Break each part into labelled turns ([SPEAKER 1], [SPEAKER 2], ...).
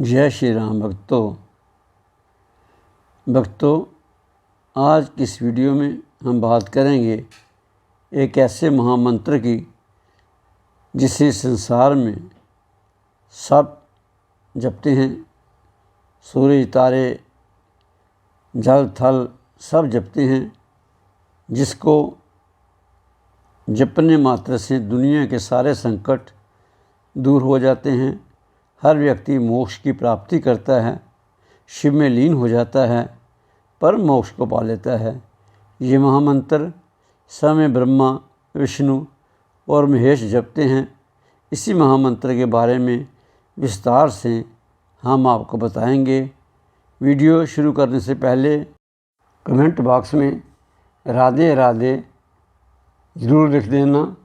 [SPEAKER 1] जय श्री राम भक्तों, आज की इस वीडियो में हम बात करेंगे एक ऐसे महामंत्र की जिसे संसार में सब जपते हैं। सूर्य तारे जल थल सब जपते हैं, जिसको जपने मात्र से दुनिया के सारे संकट दूर हो जाते हैं। हर व्यक्ति मोक्ष की प्राप्ति करता है, शिव में लीन हो जाता है, परम मोक्ष को पा लेता है। ये महामंत्र समय ब्रह्मा, विष्णु और महेश जपते हैं। इसी महामंत्र के बारे में विस्तार से हम आपको बताएंगे। वीडियो शुरू करने से पहले कमेंट बॉक्स में राधे राधे ज़रूर लिख देना।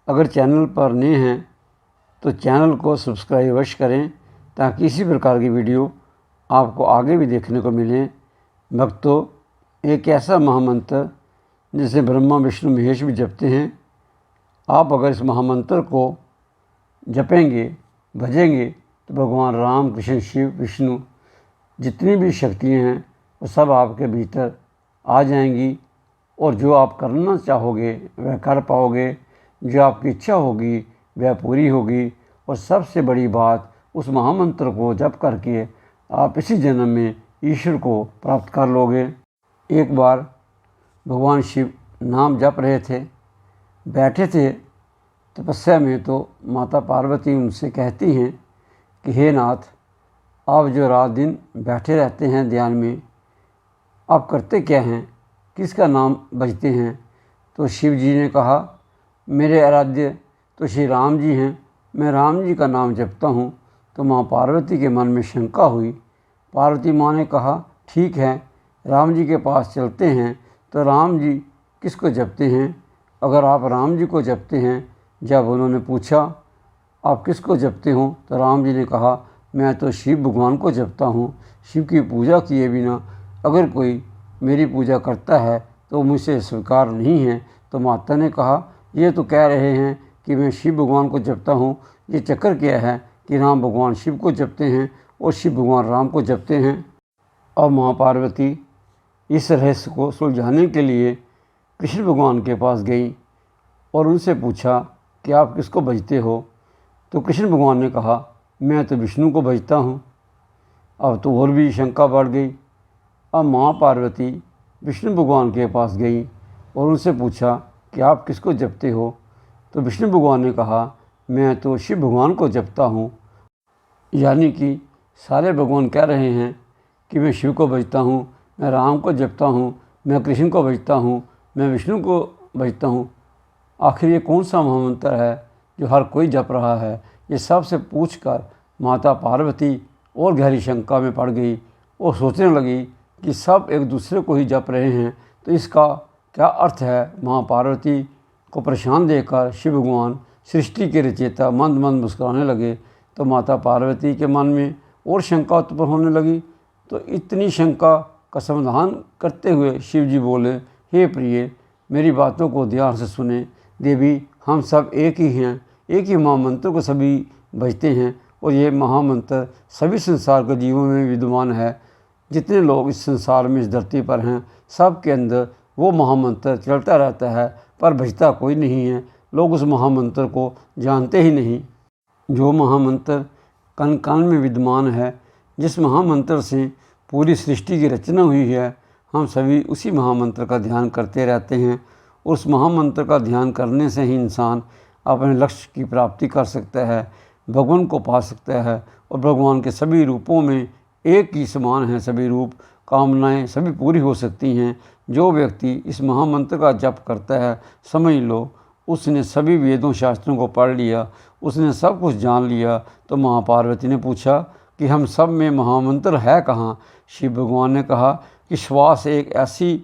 [SPEAKER 1] अगर चैनल पर नए हैं तो चैनल को सब्सक्राइब अवश्य करें, ताकि इसी प्रकार की वीडियो आपको आगे भी देखने को मिले। भक्तों, एक ऐसा महामंत्र जिसे ब्रह्मा, विष्णु, महेश भी जपते हैं। आप अगर इस महामंत्र को जपेंगे, भजेंगे, तो भगवान राम, कृष्ण, शिव, विष्णु जितनी भी शक्तियाँ हैं वो सब आपके भीतर आ जाएंगी, और जो आप करना चाहोगे वह कर पाओगे। जो आपकी इच्छा होगी वह पूरी होगी। और सबसे बड़ी बात, उस महामंत्र को जप करके आप इसी जन्म में ईश्वर को प्राप्त कर लोगे। एक बार भगवान शिव नाम जप रहे थे, बैठे थे तपस्या में, तो माता पार्वती उनसे कहती हैं कि हे नाथ, आप जो रात दिन बैठे रहते हैं ध्यान में, आप करते क्या हैं, किसका नाम भजते हैं? तो शिव जी ने कहा, मेरे आराध्य तो श्री राम जी हैं, मैं राम जी का नाम जपता हूँ। तो माँ पार्वती के मन में शंका हुई। पार्वती माँ ने कहा, ठीक है, राम जी के पास चलते हैं। तो राम जी किसको जपते हैं? अगर आप राम जी को जपते हैं, जब उन्होंने पूछा आप किसको जपते हो, तो राम जी ने कहा, मैं तो शिव भगवान को जपता हूँ। शिव की पूजा किए बिना अगर कोई मेरी पूजा करता है तो मुझसे स्वीकार नहीं है। तो माता ने कहा, ये तो कह रहे हैं कि मैं शिव भगवान को जपता हूँ, ये चक्कर क्या है कि राम भगवान शिव को जपते हैं और शिव भगवान राम को जपते हैं। अब माँ पार्वती इस रहस्य को सुलझाने के लिए कृष्ण भगवान के पास गई और उनसे पूछा कि आप किसको भजते हो? तो कृष्ण भगवान ने कहा, मैं तो विष्णु को भजता हूँ। अब तो और भी शंका बढ़ गई। अब माँ पार्वती विष्णु भगवान के पास गई और उनसे पूछा कि आप किसको जपते हो? तो विष्णु भगवान ने कहा, मैं तो शिव भगवान को जपता हूँ। यानी कि सारे भगवान कह रहे हैं कि मैं शिव को भजता हूँ, मैं राम को जपता हूँ, मैं कृष्ण को भजता हूँ, मैं विष्णु को भजता हूँ। आखिर ये कौन सा महामंत्र है जो हर कोई जप रहा है? ये सब से पूछकर माता पार्वती और गहरी शंका में पड़ गई और सोचने लगी कि सब एक दूसरे को ही जप रहे हैं, तो इसका क्या अर्थ है? माँ पार्वती को परेशान देखकर शिव भगवान, सृष्टि के रचयिता, मंद मंद मुस्कुराने लगे। तो माता पार्वती के मन में और शंका उत्पन्न होने लगी। तो इतनी शंका का समाधान करते हुए शिव जी बोले, हे प्रिय, मेरी बातों को ध्यान से सुने। देवी, हम सब एक ही हैं, एक ही महामंत्र को सभी भजते हैं, और ये महामंत्र सभी संसार के जीवों में विद्यमान है। जितने लोग इस संसार में, इस धरती पर हैं, सब के अंदर वो महामंत्र चलता रहता है, पर भजता कोई नहीं है। लोग उस महामंत्र को जानते ही नहीं। जो महामंत्र कण कण में विद्यमान है, जिस महामंत्र से पूरी सृष्टि की रचना हुई है, हम सभी उसी महामंत्र का ध्यान करते रहते हैं। उस महामंत्र का ध्यान करने से ही इंसान अपने लक्ष्य की प्राप्ति कर सकता है, भगवान को पा सकता है। और भगवान के सभी रूपों में एक ही समान है, सभी रूप, कामनाएं सभी पूरी हो सकती हैं। जो व्यक्ति इस महामंत्र का जप करता है, समझ लो उसने सभी वेदों शास्त्रों को पढ़ लिया, उसने सब कुछ जान लिया। तो माँ पार्वती ने पूछा कि हम सब में महामंत्र है कहाँ? शिव भगवान ने कहा कि श्वास एक ऐसी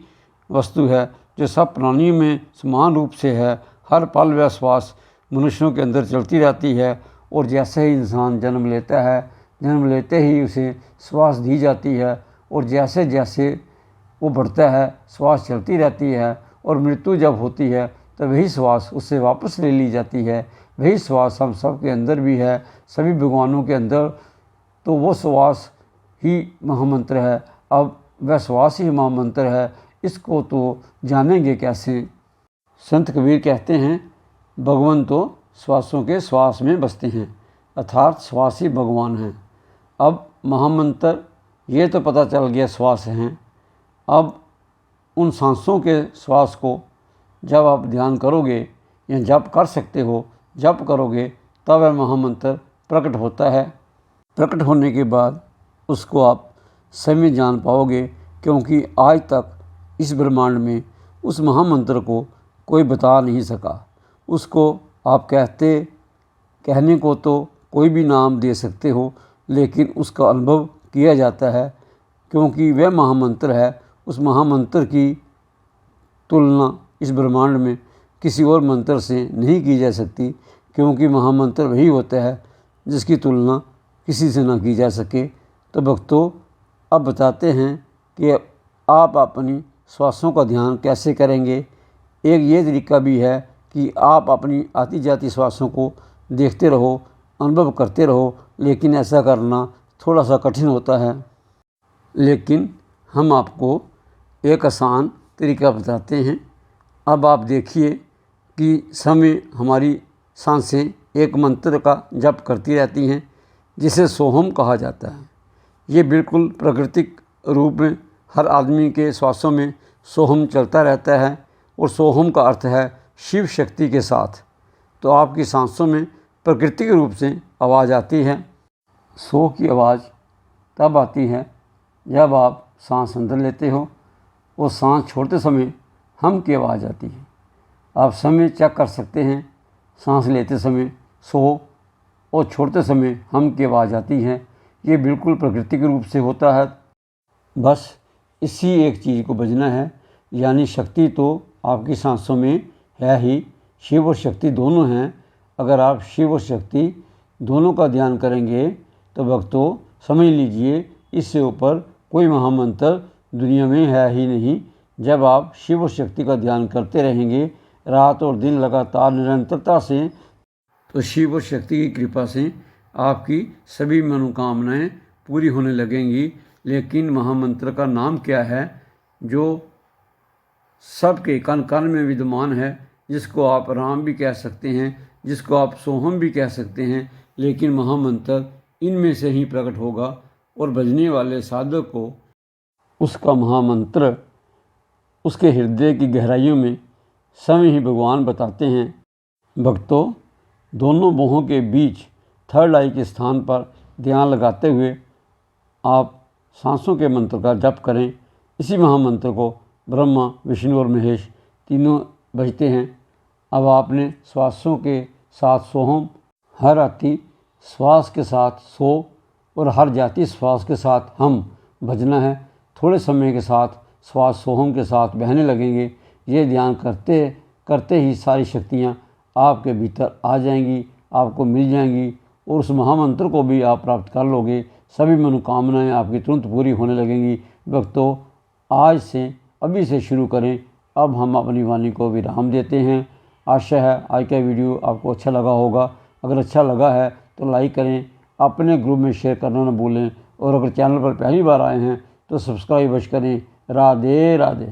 [SPEAKER 1] वस्तु है जो सब प्राणियों में समान रूप से है। हर पल वह श्वास मनुष्यों के अंदर चलती रहती है, और जैसे ही इंसान जन्म लेता है, जन्म लेते ही उसे श्वास दी जाती है, और जैसे जैसे वो बढ़ता है श्वास चलती रहती है, और मृत्यु जब होती है तो वही श्वास उससे वापस ले ली जाती है। वही श्वास हम सब के अंदर भी है, सभी भगवानों के अंदर तो वो श्वास ही महामंत्र है। अब वह श्वास ही महामंत्र है, इसको तो जानेंगे कैसे। संत कबीर कहते हैं, भगवान तो श्वासों के श्वास में बसते हैं, अर्थात श्वास ही भगवान हैं। अब महामंत्र ये तो पता चल गया श्वास हैं। अब उन सांसों के श्वास को जब आप ध्यान करोगे या जप कर सकते हो, जप करोगे तब वह महामंत्र प्रकट होता है। प्रकट होने के बाद उसको आप समय जान पाओगे, क्योंकि आज तक इस ब्रह्मांड में उस महामंत्र को कोई बता नहीं सका। उसको आप कहने को तो कोई भी नाम दे सकते हो, लेकिन उसका अनुभव किया जाता है, क्योंकि वह महामंत्र है। उस महामंत्र की तुलना इस ब्रह्मांड में किसी और मंत्र से नहीं की जा सकती, क्योंकि महामंत्र वही होता है जिसकी तुलना किसी से ना की जा सके। तो भक्तों, अब बताते हैं कि आप अपनी श्वासों का ध्यान कैसे करेंगे। एक ये तरीका भी है कि आप अपनी आती जाती श्वासों को देखते रहो, अनुभव करते रहो, लेकिन ऐसा करना थोड़ा सा कठिन होता है। लेकिन हम आपको एक आसान तरीका बताते हैं। अब आप देखिए कि समय हमारी सांसें एक मंत्र का जप करती रहती हैं, जिसे सोहम कहा जाता है। ये बिल्कुल प्राकृतिक रूप में हर आदमी के श्वासों में सोहम चलता रहता है, और सोहम का अर्थ है शिव शक्ति के साथ। तो आपकी सांसों में प्राकृतिक रूप से आवाज़ आती है। सो की आवाज़ तब आती है जब आप सांस अंदर लेते हो और सांस छोड़ते समय हम की आवाज़ आती है। आप समय चेक कर सकते हैं, सांस लेते समय सो और छोड़ते समय हम की आवाज़ आती है। ये बिल्कुल प्राकृतिक रूप से होता है। बस इसी एक चीज़ को बजना है, यानी शक्ति तो आपकी सांसों में है ही। शिव और शक्ति दोनों हैं। अगर आप शिव और शक्ति दोनों का ध्यान करेंगे तो भक्तों समझ लीजिए, इससे ऊपर कोई महामंत्र दुनिया में है ही नहीं। जब आप शिव और शक्ति का ध्यान करते रहेंगे रात और दिन लगातार निरंतरता से, तो शिव और शक्ति की कृपा से आपकी सभी मनोकामनाएं पूरी होने लगेंगी। लेकिन महामंत्र का नाम क्या है जो सबके कण कण में विद्यमान है, जिसको आप राम भी कह सकते हैं, जिसको आप सोहम भी कह सकते हैं, लेकिन महामंत्र इनमें से ही प्रकट होगा। और भजने वाले साधक को उसका महामंत्र उसके हृदय की गहराइयों में स्वयं ही भगवान बताते हैं। भक्तों, दोनों बाहों के बीच थर्ड आई के स्थान पर ध्यान लगाते हुए आप सांसों के मंत्र का जप करें। इसी महामंत्र को ब्रह्मा, विष्णु और महेश तीनों भजते हैं। अब आपने श्वासों के साथ सोहम, हर आती श्वास के साथ सो और हर जाती श्वास के साथ हम भजना है। थोड़े समय के साथ श्वास सोहम के साथ बहने लगेंगे। ये ध्यान करते करते ही सारी शक्तियाँ आपके भीतर आ जाएंगी, आपको मिल जाएंगी, और उस महामंत्र को भी आप प्राप्त कर लोगे। सभी मनोकामनाएं आपकी तुरंत पूरी होने लगेंगी। भक्तों, आज से अभी से शुरू करें। अब हम अपनी वाणी को विराम देते हैं। आशा है आज का वीडियो आपको अच्छा लगा होगा। अगर अच्छा लगा है तो लाइक करें, अपने ग्रुप में शेयर करना न भूलें, और अगर चैनल पर पहली बार आए हैं तो सब्सक्राइब अवश्य करें। राधे राधे।